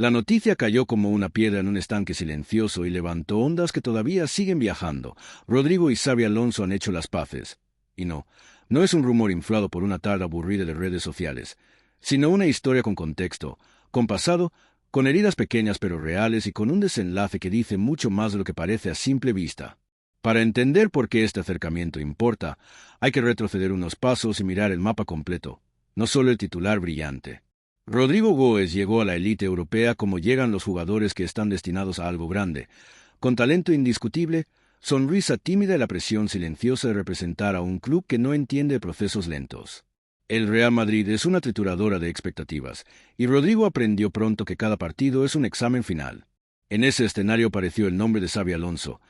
La noticia cayó como una piedra en un estanque silencioso y levantó ondas que todavía siguen viajando. Rodrigo y Xabi Alonso han hecho las paces. Y no es un rumor inflado por una tarde aburrida de redes sociales, sino una historia con contexto, con pasado, con heridas pequeñas pero reales y con un desenlace que dice mucho más de lo que parece a simple vista. Para entender por qué este acercamiento importa, hay que retroceder unos pasos y mirar el mapa completo, no solo el titular brillante. Rodrigo Goes llegó a la élite europea como llegan los jugadores que están destinados a algo grande, con talento indiscutible, sonrisa tímida y la presión silenciosa de representar a un club que no entiende procesos lentos. El Real Madrid es una trituradora de expectativas, y Rodrigo aprendió pronto que cada partido es un examen final. En ese escenario apareció el nombre de Xabi Alonso,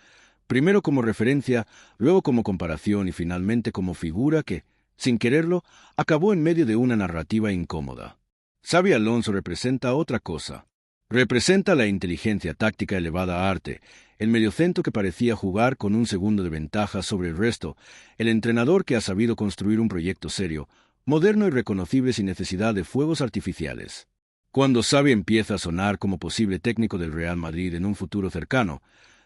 primero como referencia, luego como comparación y finalmente como figura que, sin quererlo, acabó en medio de una narrativa incómoda. Xabi Alonso representa otra cosa. Representa la inteligencia táctica elevada a arte, el mediocentro que parecía jugar con un segundo de ventaja sobre el resto, el entrenador que ha sabido construir un proyecto serio, moderno y reconocible sin necesidad de fuegos artificiales. Cuando Xabi empieza a sonar como posible técnico del Real Madrid en un futuro cercano,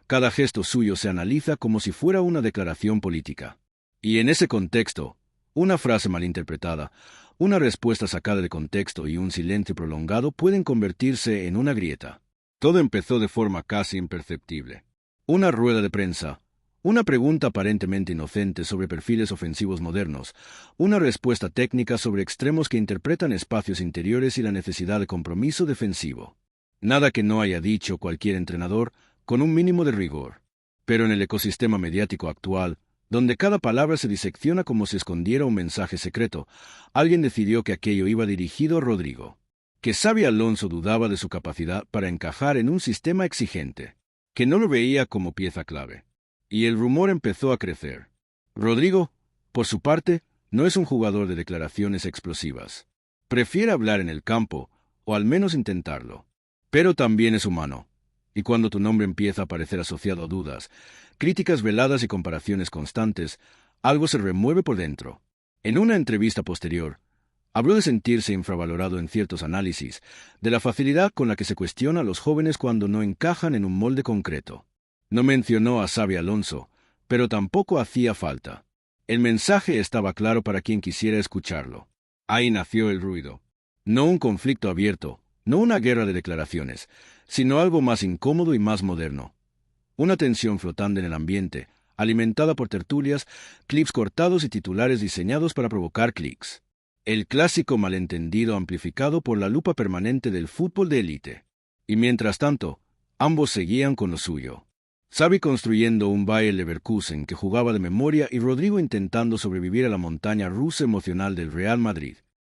cada gesto suyo se analiza como si fuera una declaración política. Y en ese contexto, una frase malinterpretada, una respuesta sacada de contexto y un silencio prolongado pueden convertirse en una grieta. Todo empezó de forma casi imperceptible. Una rueda de prensa, una pregunta aparentemente inocente sobre perfiles ofensivos modernos, una respuesta técnica sobre extremos que interpretan espacios interiores y la necesidad de compromiso defensivo. Nada que no haya dicho cualquier entrenador, con un mínimo de rigor. Pero en el ecosistema mediático actual, donde cada palabra se disecciona como si escondiera un mensaje secreto, alguien decidió que aquello iba dirigido a Rodrigo. Que Xabi Alonso dudaba de su capacidad para encajar en un sistema exigente, que no lo veía como pieza clave. Y el rumor empezó a crecer. Rodrigo, por su parte, no es un jugador de declaraciones explosivas. Prefiere hablar en el campo, o al menos intentarlo. Pero también es humano. Y cuando tu nombre empieza a aparecer asociado a dudas, críticas veladas y comparaciones constantes, algo se remueve por dentro. En una entrevista posterior, habló de sentirse infravalorado en ciertos análisis, de la facilidad con la que se cuestiona a los jóvenes cuando no encajan en un molde concreto. No mencionó a Xabi Alonso, pero tampoco hacía falta. El mensaje estaba claro para quien quisiera escucharlo. Ahí nació el ruido. No un conflicto abierto, no una guerra de declaraciones, sino algo más incómodo y más moderno. Una tensión flotante en el ambiente, alimentada por tertulias, clips cortados y titulares diseñados para provocar clics. El clásico malentendido amplificado por la lupa permanente del fútbol de élite. Y mientras tanto, ambos seguían con lo suyo. Xabi construyendo un Bayer Leverkusen que jugaba de memoria y Rodrigo intentando sobrevivir a la montaña rusa emocional del Real Madrid.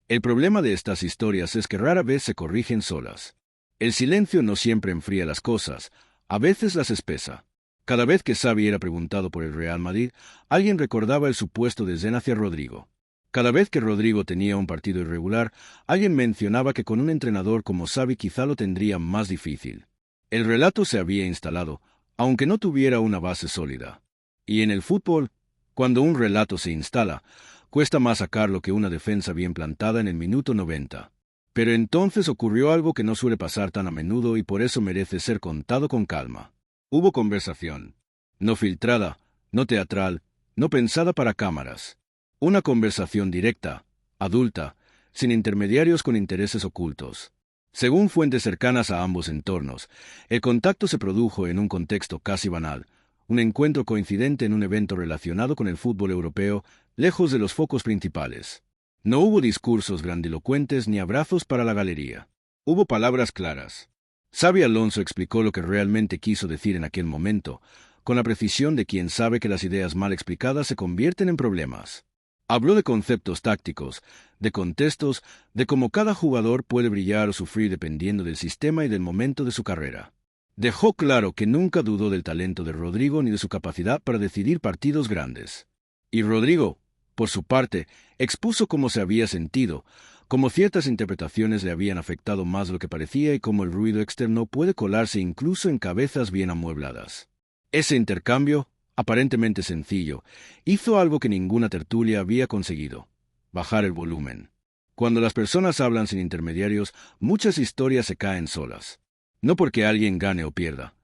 El problema de estas historias es que rara vez se corrigen solas. El silencio no siempre enfría las cosas, a veces las espesa. Cada vez que Xabi era preguntado por el Real Madrid, alguien recordaba el supuesto desdén hacia Rodrigo. Cada vez que Rodrigo tenía un partido irregular, alguien mencionaba que con un entrenador como Xabi quizá lo tendría más difícil. El relato se había instalado, aunque no tuviera una base sólida. Y en el fútbol, cuando un relato se instala, cuesta más sacarlo que una defensa bien plantada en el minuto 90. Pero entonces ocurrió algo que no suele pasar tan a menudo y por eso merece ser contado con calma. Hubo conversación. No filtrada, no teatral, no pensada para cámaras. Una conversación directa, adulta, sin intermediarios con intereses ocultos. Según fuentes cercanas a ambos entornos, el contacto se produjo en un contexto casi banal, un encuentro coincidente en un evento relacionado con el fútbol europeo, lejos de los focos principales. No hubo discursos grandilocuentes ni abrazos para la galería. Hubo palabras claras. Xabi Alonso explicó lo que realmente quiso decir en aquel momento, con la precisión de quien sabe que las ideas mal explicadas se convierten en problemas. Habló de conceptos tácticos, de contextos, de cómo cada jugador puede brillar o sufrir dependiendo del sistema y del momento de su carrera. Dejó claro que nunca dudó del talento de Rodrigo ni de su capacidad para decidir partidos grandes. Y Rodrigo, por su parte, expuso cómo se había sentido, cómo ciertas interpretaciones le habían afectado más de lo que parecía y cómo el ruido externo puede colarse incluso en cabezas bien amuebladas. Ese intercambio, aparentemente sencillo, hizo algo que ninguna tertulia había conseguido: bajar el volumen. Cuando las personas hablan sin intermediarios, muchas historias se caen solas. No porque alguien gane o pierda,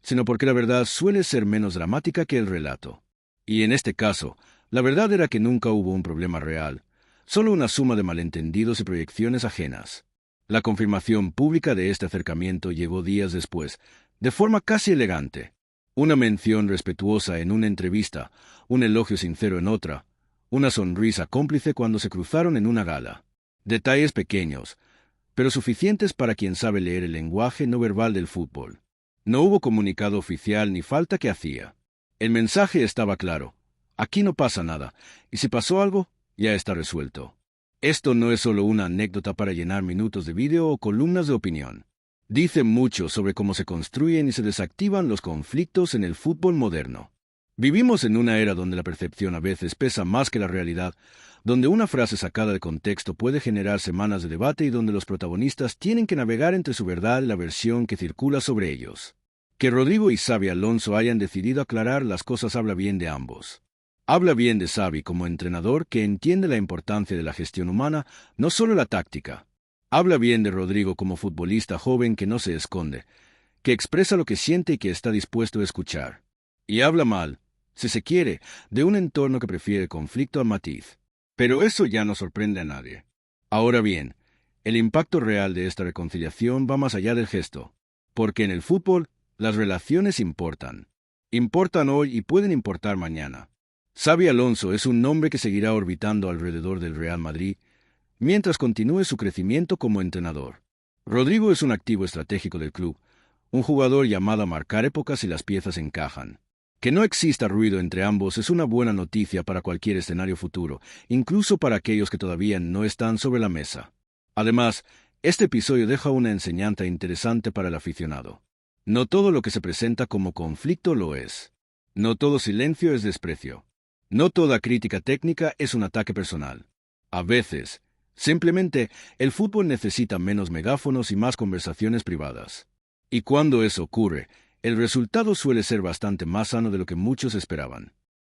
sino porque la verdad suele ser menos dramática que el relato. Y en este caso, la verdad era que nunca hubo un problema real, solo una suma de malentendidos y proyecciones ajenas. La confirmación pública de este acercamiento llegó días después, de forma casi elegante. Una mención respetuosa en una entrevista, un elogio sincero en otra, una sonrisa cómplice cuando se cruzaron en una gala. Detalles pequeños, pero suficientes para quien sabe leer el lenguaje no verbal del fútbol. No hubo comunicado oficial ni falta que hacía. El mensaje estaba claro. Aquí no pasa nada, y si pasó algo, ya está resuelto. Esto no es solo una anécdota para llenar minutos de vídeo o columnas de opinión. Dice mucho sobre cómo se construyen y se desactivan los conflictos en el fútbol moderno. Vivimos en una era donde la percepción a veces pesa más que la realidad, donde una frase sacada de contexto puede generar semanas de debate y donde los protagonistas tienen que navegar entre su verdad y la versión que circula sobre ellos. Que Rodrigo y Xabi Alonso hayan decidido aclarar las cosas habla bien de ambos. Habla bien de Xabi como entrenador que entiende la importancia de la gestión humana, no solo la táctica. Habla bien de Rodrigo como futbolista joven que no se esconde, que expresa lo que siente y que está dispuesto a escuchar. Y habla mal, si se quiere, de un entorno que prefiere conflicto al matiz. Pero eso ya no sorprende a nadie. Ahora bien, el impacto real de esta reconciliación va más allá del gesto, porque en el fútbol las relaciones importan. Importan hoy y pueden importar mañana. Xabi Alonso es un nombre que seguirá orbitando alrededor del Real Madrid mientras continúe su crecimiento como entrenador. Rodrigo es un activo estratégico del club, un jugador llamado a marcar épocas si las piezas encajan. Que no exista ruido entre ambos es una buena noticia para cualquier escenario futuro, incluso para aquellos que todavía no están sobre la mesa. Además, este episodio deja una enseñanza interesante para el aficionado. No todo lo que se presenta como conflicto lo es. No todo silencio es desprecio. No toda crítica técnica es un ataque personal. A veces, simplemente, el fútbol necesita menos megáfonos y más conversaciones privadas. Y cuando eso ocurre, el resultado suele ser bastante más sano de lo que muchos esperaban.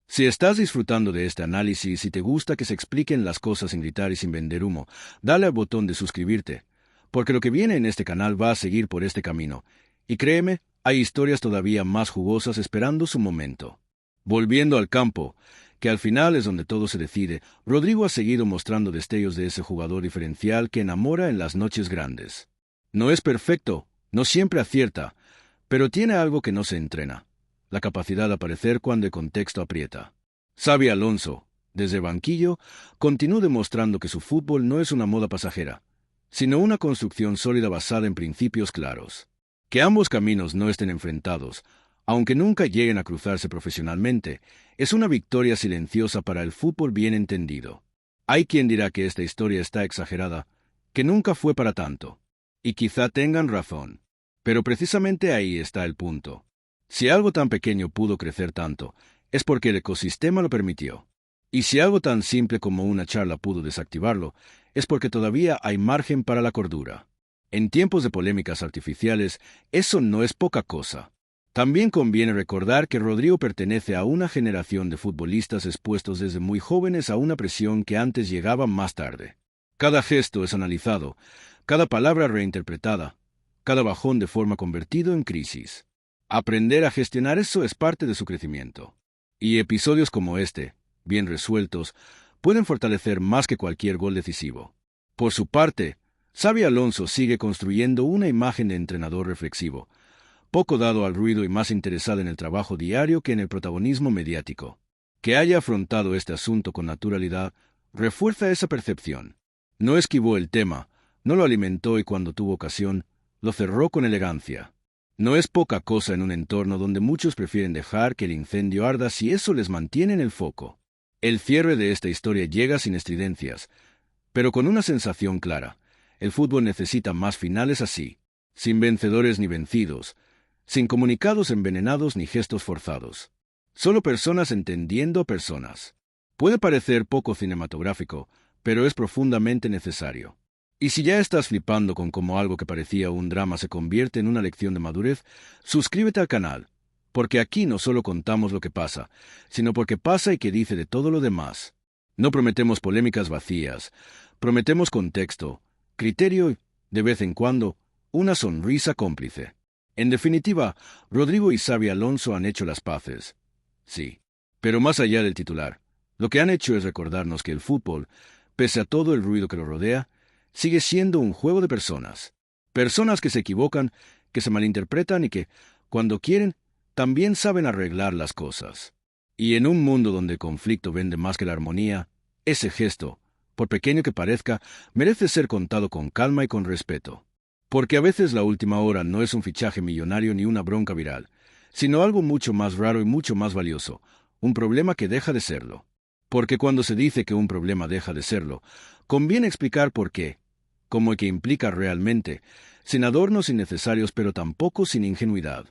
Si estás disfrutando de este análisis y te gusta que se expliquen las cosas sin gritar y sin vender humo, dale al botón de suscribirte, porque lo que viene en este canal va a seguir por este camino. Y créeme, hay historias todavía más jugosas esperando su momento. Volviendo al campo, que al final es donde todo se decide, Rodrigo ha seguido mostrando destellos de ese jugador diferencial que enamora en las noches grandes. No es perfecto, no siempre acierta, pero tiene algo que no se entrena: la capacidad de aparecer cuando el contexto aprieta. Xabi Alonso, desde el banquillo, continúa demostrando que su fútbol no es una moda pasajera, sino una construcción sólida basada en principios claros. Que ambos caminos no estén enfrentados, aunque nunca lleguen a cruzarse profesionalmente, es una victoria silenciosa para el fútbol bien entendido. Hay quien dirá que esta historia está exagerada, que nunca fue para tanto. Y quizá tengan razón. Pero precisamente ahí está el punto. Si algo tan pequeño pudo crecer tanto, es porque el ecosistema lo permitió. Y si algo tan simple como una charla pudo desactivarlo, es porque todavía hay margen para la cordura. En tiempos de polémicas artificiales, eso no es poca cosa. También conviene recordar que Rodrigo pertenece a una generación de futbolistas expuestos desde muy jóvenes a una presión que antes llegaba más tarde. Cada gesto es analizado, cada palabra reinterpretada, cada bajón de forma convertido en crisis. Aprender a gestionar eso es parte de su crecimiento. Y episodios como este, bien resueltos, pueden fortalecer más que cualquier gol decisivo. Por su parte, Xabi Alonso sigue construyendo una imagen de entrenador reflexivo, poco dado al ruido y más interesado en el trabajo diario que en el protagonismo mediático. Que haya afrontado este asunto con naturalidad refuerza esa percepción. No esquivó el tema, no lo alimentó y cuando tuvo ocasión, lo cerró con elegancia. No es poca cosa en un entorno donde muchos prefieren dejar que el incendio arda si eso les mantiene en el foco. El cierre de esta historia llega sin estridencias, pero con una sensación clara. El fútbol necesita más finales así, sin vencedores ni vencidos, sin comunicados envenenados ni gestos forzados. Solo personas entendiendo a personas. Puede parecer poco cinematográfico, pero es profundamente necesario. Y si ya estás flipando con cómo algo que parecía un drama se convierte en una lección de madurez, suscríbete al canal, porque aquí no solo contamos lo que pasa, sino porque pasa y que dice de todo lo demás. No prometemos polémicas vacías, prometemos contexto, criterio y, de vez en cuando, una sonrisa cómplice. En definitiva, Rodrigo y Xabi Alonso han hecho las paces. Sí. Pero más allá del titular, lo que han hecho es recordarnos que el fútbol, pese a todo el ruido que lo rodea, sigue siendo un juego de personas. Personas que se equivocan, que se malinterpretan y que, cuando quieren, también saben arreglar las cosas. Y en un mundo donde el conflicto vende más que la armonía, ese gesto, por pequeño que parezca, merece ser contado con calma y con respeto. Porque a veces la última hora no es un fichaje millonario ni una bronca viral, sino algo mucho más raro y mucho más valioso, un problema que deja de serlo. Porque cuando se dice que un problema deja de serlo, conviene explicar por qué, como que implica realmente, sin adornos innecesarios pero tampoco sin ingenuidad.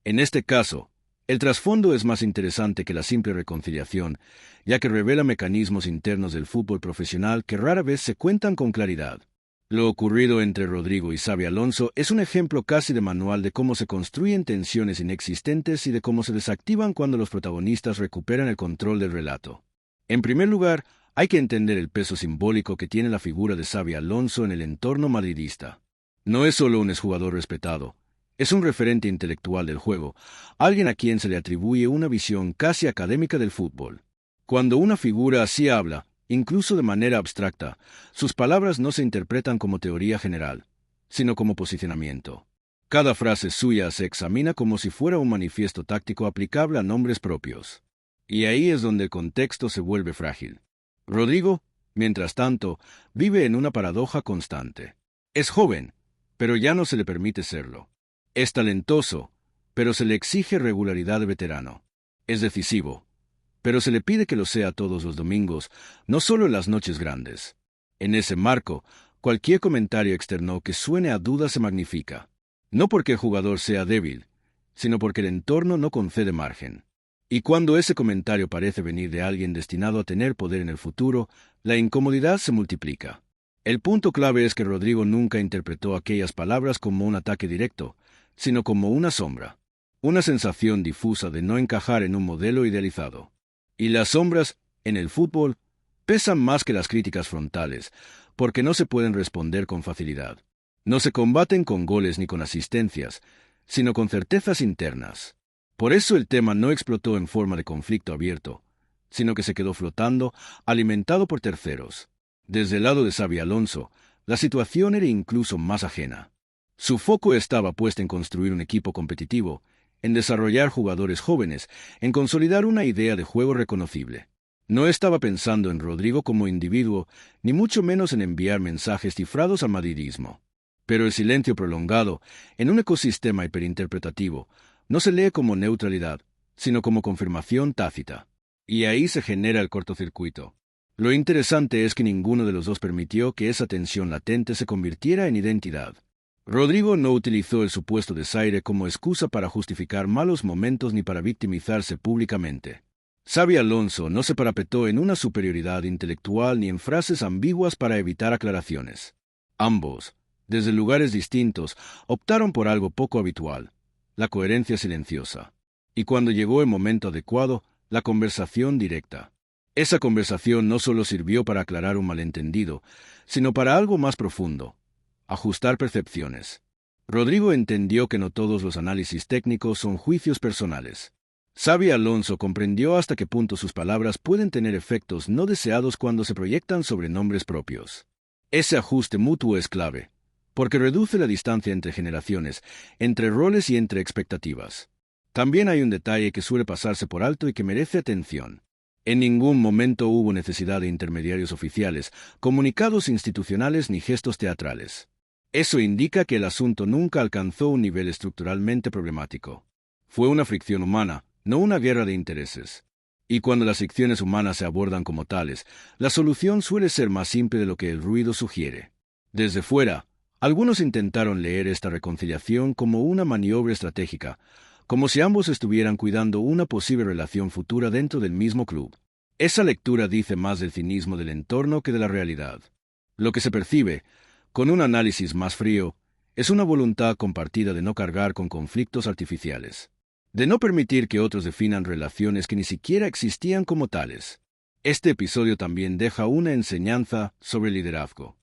En este caso, el trasfondo es más interesante que la simple reconciliación, ya que revela mecanismos internos del fútbol profesional que rara vez se cuentan con claridad. Lo ocurrido entre Rodrigo y Xabi Alonso es un ejemplo casi de manual de cómo se construyen tensiones inexistentes y de cómo se desactivan cuando los protagonistas recuperan el control del relato. En primer lugar, hay que entender el peso simbólico que tiene la figura de Xabi Alonso en el entorno madridista. No es solo un exjugador respetado, es un referente intelectual del juego, alguien a quien se le atribuye una visión casi académica del fútbol. Cuando una figura así habla, incluso de manera abstracta, sus palabras no se interpretan como teoría general, sino como posicionamiento. Cada frase suya se examina como si fuera un manifiesto táctico aplicable a nombres propios. Y ahí es donde el contexto se vuelve frágil. Rodrigo, mientras tanto, vive en una paradoja constante. Es joven, pero ya no se le permite serlo. Es talentoso, pero se le exige regularidad de veterano. Es decisivo, pero se le pide que lo sea todos los domingos, no solo en las noches grandes. En ese marco, cualquier comentario externo que suene a duda se magnifica. No porque el jugador sea débil, sino porque el entorno no concede margen. Y cuando ese comentario parece venir de alguien destinado a tener poder en el futuro, la incomodidad se multiplica. El punto clave es que Rodrigo nunca interpretó aquellas palabras como un ataque directo, sino como una sombra, una sensación difusa de no encajar en un modelo idealizado. Y las sombras, en el fútbol, pesan más que las críticas frontales, porque no se pueden responder con facilidad. No se combaten con goles ni con asistencias, sino con certezas internas. Por eso el tema no explotó en forma de conflicto abierto, sino que se quedó flotando, alimentado por terceros. Desde el lado de Xabi Alonso, la situación era incluso más ajena. Su foco estaba puesto en construir un equipo competitivo, en desarrollar jugadores jóvenes, en consolidar una idea de juego reconocible. No estaba pensando en Rodrigo como individuo, ni mucho menos en enviar mensajes cifrados al madridismo. Pero el silencio prolongado, en un ecosistema hiperinterpretativo, no se lee como neutralidad, sino como confirmación tácita. Y ahí se genera el cortocircuito. Lo interesante es que ninguno de los dos permitió que esa tensión latente se convirtiera en identidad. Rodrigo no utilizó el supuesto desaire como excusa para justificar malos momentos ni para victimizarse públicamente. Xabi Alonso no se parapetó en una superioridad intelectual ni en frases ambiguas para evitar aclaraciones. Ambos, desde lugares distintos, optaron por algo poco habitual, la coherencia silenciosa. Y cuando llegó el momento adecuado, la conversación directa. Esa conversación no solo sirvió para aclarar un malentendido, sino para algo más profundo: ajustar percepciones. Rodrigo entendió que no todos los análisis técnicos son juicios personales. Xabi Alonso comprendió hasta qué punto sus palabras pueden tener efectos no deseados cuando se proyectan sobre nombres propios. Ese ajuste mutuo es clave, porque reduce la distancia entre generaciones, entre roles y entre expectativas. También hay un detalle que suele pasarse por alto y que merece atención. En ningún momento hubo necesidad de intermediarios oficiales, comunicados institucionales ni gestos teatrales. Eso indica que el asunto nunca alcanzó un nivel estructuralmente problemático. Fue una fricción humana, no una guerra de intereses. Y cuando las fricciones humanas se abordan como tales, la solución suele ser más simple de lo que el ruido sugiere. Desde fuera, algunos intentaron leer esta reconciliación como una maniobra estratégica, como si ambos estuvieran cuidando una posible relación futura dentro del mismo club. Esa lectura dice más del cinismo del entorno que de la realidad. Lo que se percibe, con un análisis más frío, es una voluntad compartida de no cargar con conflictos artificiales, de no permitir que otros definan relaciones que ni siquiera existían como tales. Este episodio también deja una enseñanza sobre liderazgo.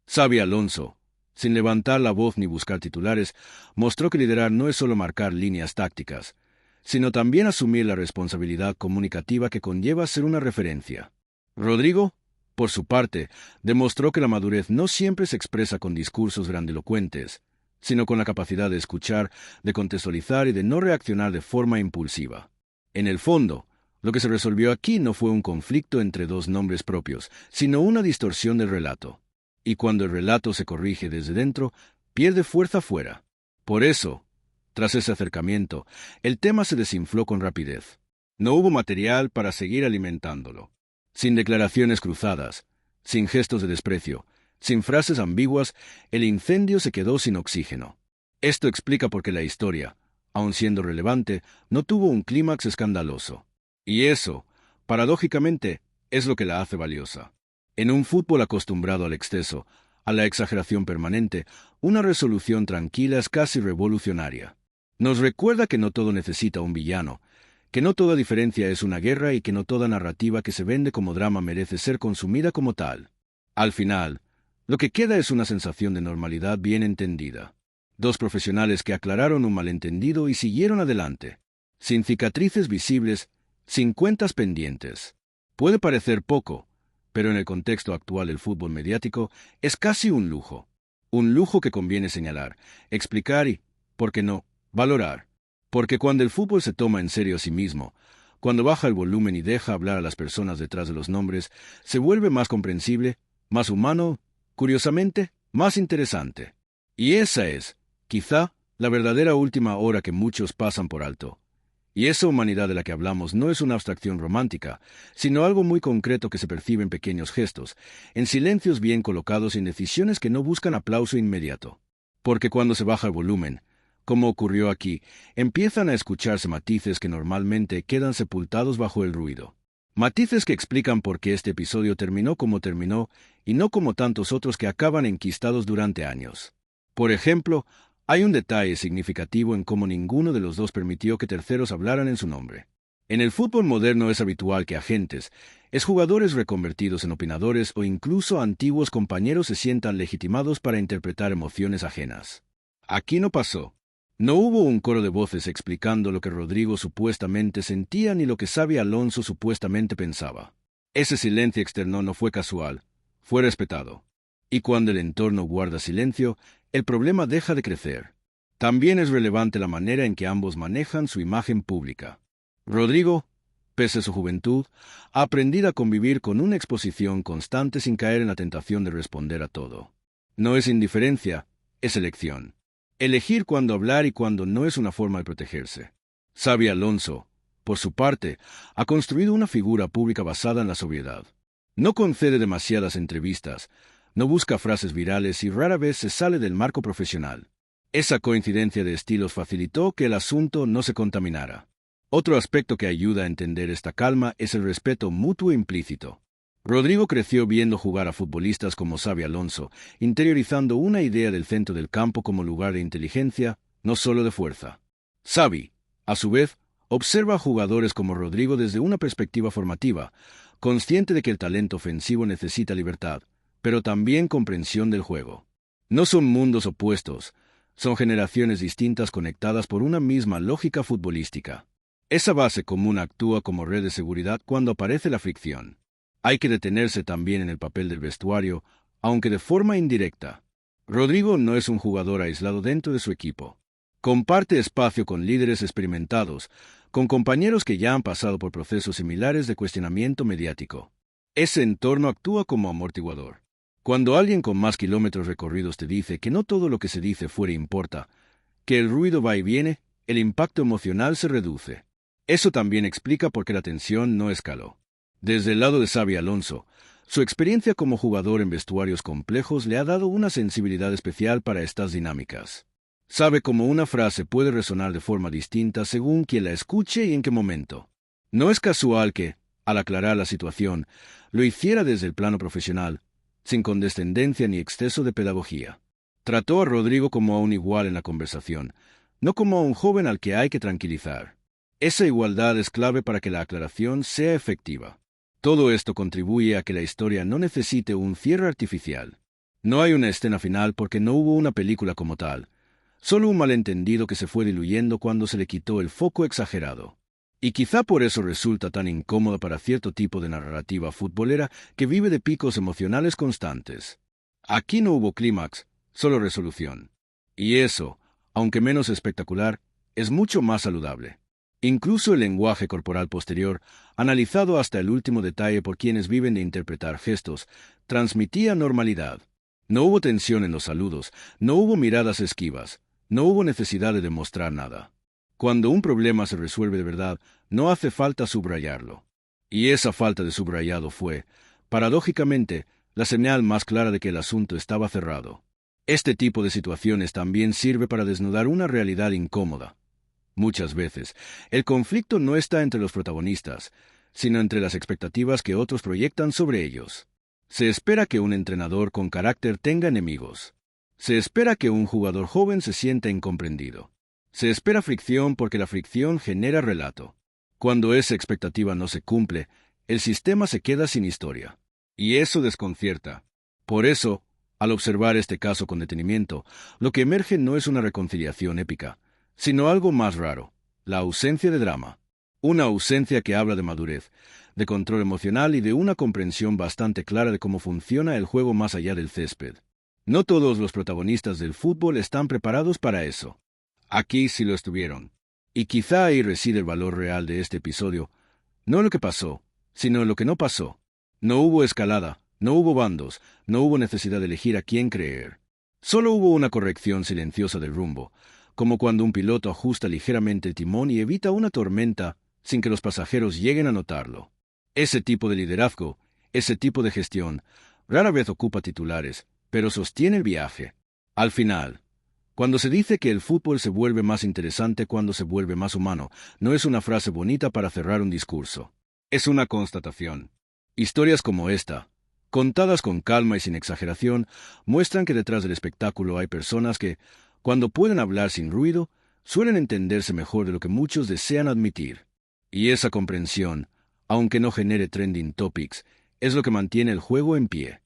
Xabi Alonso, sin levantar la voz ni buscar titulares, mostró que liderar no es solo marcar líneas tácticas, sino también asumir la responsabilidad comunicativa que conlleva ser una referencia. Rodrigo, por su parte, demostró que la madurez no siempre se expresa con discursos grandilocuentes, sino con la capacidad de escuchar, de contextualizar y de no reaccionar de forma impulsiva. En el fondo, lo que se resolvió aquí no fue un conflicto entre dos nombres propios, sino una distorsión del relato. Y cuando el relato se corrige desde dentro, pierde fuerza fuera. Por eso, tras ese acercamiento, el tema se desinfló con rapidez. No hubo material para seguir alimentándolo. Sin declaraciones cruzadas, sin gestos de desprecio, sin frases ambiguas, el incendio se quedó sin oxígeno. Esto explica por qué la historia, aun siendo relevante, no tuvo un clímax escandaloso. Y eso, paradójicamente, es lo que la hace valiosa. En un fútbol acostumbrado al exceso, a la exageración permanente, una resolución tranquila es casi revolucionaria. Nos recuerda que no todo necesita un villano, que no toda diferencia es una guerra y que no toda narrativa que se vende como drama merece ser consumida como tal. Al final, lo que queda es una sensación de normalidad bien entendida. Dos profesionales que aclararon un malentendido y siguieron adelante, sin cicatrices visibles, sin cuentas pendientes. Puede parecer poco, pero en el contexto actual del fútbol mediático es casi un lujo. Un lujo que conviene señalar, explicar y, ¿por qué no?, valorar. Porque cuando el fútbol se toma en serio a sí mismo, cuando baja el volumen y deja hablar a las personas detrás de los nombres, se vuelve más comprensible, más humano, curiosamente, más interesante. Y esa es, quizá, la verdadera última hora que muchos pasan por alto. Y esa humanidad de la que hablamos no es una abstracción romántica, sino algo muy concreto que se percibe en pequeños gestos, en silencios bien colocados y en decisiones que no buscan aplauso inmediato. Porque cuando se baja el volumen, como ocurrió aquí, empiezan a escucharse matices que normalmente quedan sepultados bajo el ruido. Matices que explican por qué este episodio terminó como terminó y no como tantos otros que acaban enquistados durante años. Por ejemplo, hay un detalle significativo en cómo ninguno de los dos permitió que terceros hablaran en su nombre. En el fútbol moderno es habitual que agentes, exjugadores reconvertidos en opinadores o incluso antiguos compañeros se sientan legitimados para interpretar emociones ajenas. Aquí no pasó. No hubo un coro de voces explicando lo que Rodrigo supuestamente sentía ni lo que Xabi Alonso supuestamente pensaba. Ese silencio externo no fue casual, fue respetado. Y cuando el entorno guarda silencio, el problema deja de crecer. También es relevante la manera en que ambos manejan su imagen pública. Rodrigo, pese a su juventud, ha aprendido a convivir con una exposición constante sin caer en la tentación de responder a todo. No es indiferencia, es elección. Elegir cuándo hablar y cuándo no es una forma de protegerse. Xabi Alonso, por su parte, ha construido una figura pública basada en la sobriedad. No concede demasiadas entrevistas, no busca frases virales y rara vez se sale del marco profesional. Esa coincidencia de estilos facilitó que el asunto no se contaminara. Otro aspecto que ayuda a entender esta calma es el respeto mutuo implícito. Rodrigo creció viendo jugar a futbolistas como Xabi Alonso, interiorizando una idea del centro del campo como lugar de inteligencia, no solo de fuerza. Xabi, a su vez, observa a jugadores como Rodrigo desde una perspectiva formativa, consciente de que el talento ofensivo necesita libertad, pero también comprensión del juego. No son mundos opuestos, son generaciones distintas conectadas por una misma lógica futbolística. Esa base común actúa como red de seguridad cuando aparece la fricción. Hay que detenerse también en el papel del vestuario, aunque de forma indirecta. Rodrigo no es un jugador aislado dentro de su equipo. Comparte espacio con líderes experimentados, con compañeros que ya han pasado por procesos similares de cuestionamiento mediático. Ese entorno actúa como amortiguador. Cuando alguien con más kilómetros recorridos te dice que no todo lo que se dice fuera importa, que el ruido va y viene, el impacto emocional se reduce. Eso también explica por qué la tensión no escaló. Desde el lado de Xabi Alonso, su experiencia como jugador en vestuarios complejos le ha dado una sensibilidad especial para estas dinámicas. Sabe cómo una frase puede resonar de forma distinta según quien la escuche y en qué momento. No es casual que, al aclarar la situación, lo hiciera desde el plano profesional, sin condescendencia ni exceso de pedagogía. Trató a Rodrigo como a un igual en la conversación, no como a un joven al que hay que tranquilizar. Esa igualdad es clave para que la aclaración sea efectiva. Todo esto contribuye a que la historia no necesite un cierre artificial. No hay una escena final porque no hubo una película como tal, solo un malentendido que se fue diluyendo cuando se le quitó el foco exagerado. Y quizá por eso resulta tan incómoda para cierto tipo de narrativa futbolera que vive de picos emocionales constantes. Aquí no hubo clímax, solo resolución. Y eso, aunque menos espectacular, es mucho más saludable. Incluso el lenguaje corporal posterior, analizado hasta el último detalle por quienes viven de interpretar gestos, transmitía normalidad. No hubo tensión en los saludos, no hubo miradas esquivas, no hubo necesidad de demostrar nada. Cuando un problema se resuelve de verdad, no hace falta subrayarlo. Y esa falta de subrayado fue, paradójicamente, la señal más clara de que el asunto estaba cerrado. Este tipo de situaciones también sirve para desnudar una realidad incómoda. Muchas veces, el conflicto no está entre los protagonistas, sino entre las expectativas que otros proyectan sobre ellos. Se espera que un entrenador con carácter tenga enemigos. Se espera que un jugador joven se sienta incomprendido. Se espera fricción porque la fricción genera relato. Cuando esa expectativa no se cumple, el sistema se queda sin historia. Y eso desconcierta. Por eso, al observar este caso con detenimiento, lo que emerge no es una reconciliación épica, sino algo más raro, la ausencia de drama. Una ausencia que habla de madurez, de control emocional y de una comprensión bastante clara de cómo funciona el juego más allá del césped. No todos los protagonistas del fútbol están preparados para eso. Aquí sí lo estuvieron. Y quizá ahí reside el valor real de este episodio, no en lo que pasó, sino en lo que no pasó. No hubo escalada, no hubo bandos, no hubo necesidad de elegir a quién creer. Solo hubo una corrección silenciosa del rumbo, como cuando un piloto ajusta ligeramente el timón y evita una tormenta sin que los pasajeros lleguen a notarlo. Ese tipo de liderazgo, ese tipo de gestión, rara vez ocupa titulares, pero sostiene el viaje. Al final, cuando se dice que el fútbol se vuelve más interesante cuando se vuelve más humano, no es una frase bonita para cerrar un discurso. Es una constatación. Historias como esta, contadas con calma y sin exageración, muestran que detrás del espectáculo hay personas que, cuando pueden hablar sin ruido, suelen entenderse mejor de lo que muchos desean admitir. Y esa comprensión, aunque no genere trending topics, es lo que mantiene el juego en pie.